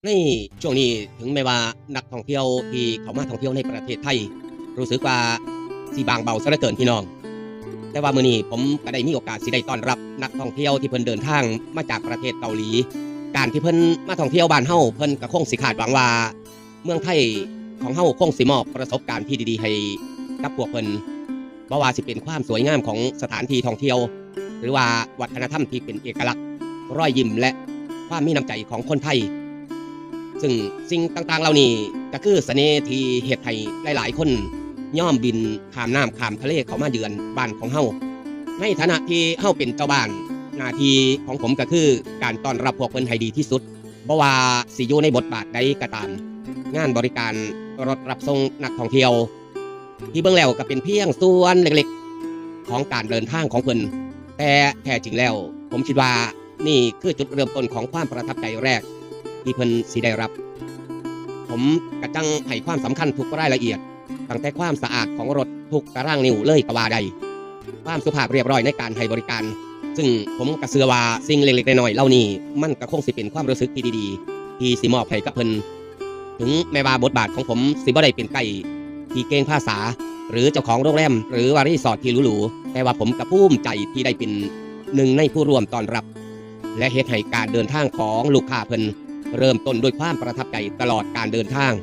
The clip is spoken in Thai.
ในช่วงนี้ถึงแม้ว่านักท่องเที่ยวที่เขามาท่องเที่ยวในประเทศไทยรู้สึกว่าสิบางเบาซะเหลือเกินพี่น้องแต่ว่ามื้อนี้ผมก็ได้มีโอกาสสิได้ต้อนรับนักท่องเที่ยวที่เพิ่นเดินทางมาจากประเทศเกาหลีการที่เพิ่นมาท่องเที่ยวบ้านเฮาเพิ่นก็คงสิคาดหวังว่าเมืองไทยของเฮาคงสิมอบประสบการณ์ที่ดีๆให้กับพวกเพิ่นบ่ว่าสิเป็นความสวยงามของสถานที่ท่องเที่ยวหรือว่าวัฒนธรรมที่เป็นเอกลักษณ์รอยยิ้มและความมีน้ำใจของคนไทย ซึ่งสิ่งต่างๆเหล่านี้ก็คือเสน่ห์ที่เฮ็ดให้หลายๆคนยอมบินข้ามน้ำข้ามทะเลเข้ามาเยือนบ้านของเฮาในฐานะที่เฮาเป็นเจ้าบ้านหน้าที่ของผมก็คือการต้อนรับพวกเพิ่นให้ดีที่สุดบ่ว่าสิอยู่ในบทบาทใดก็ตามงานบริการรถรับส่งนักท่องเที่ยวที่เบิ่งแล้วก็เป็นเพียงส่วนเล็กๆของการเดินทางของเพิ่นแต่แท้จริงแล้วผมคิดว่านี่คือจุดเริ่มต้นของความประทับใจแรกที่เพิ่นสิได้รับ ผมกระจังให้ความสำคัญทุกรายละเอียดตั้งแต่ความสะอาดของรถทุกตารางนิ้วเลยก็ว่าได้ความสุภาพเรียบร้อยในการให้บริการ ซึ่งผมก็เชื่อว่าสิ่งเล็กๆน้อยๆเหล่านี้มันก็คงสิเป็นความรู้สึกที่ดีๆที่สิมอบให้กับเพิ่นถึงแม้ว่าบทบาทของผมสิบ่ได้เป็นไกด์ที่เก่งภาษาหรือเจ้าของโรงแรมหรือว่ารีสอร์ทที่หรูๆแต่ว่าผมก็ภูมิใจที่ได้เป็นหนึ่งในผู้ร่วมต้อนรับและเฮ็ดให้การเดินทางของลูกค้าเพิ่น เริ่มต้นด้วยความประทับใจตลอดการเดินทาง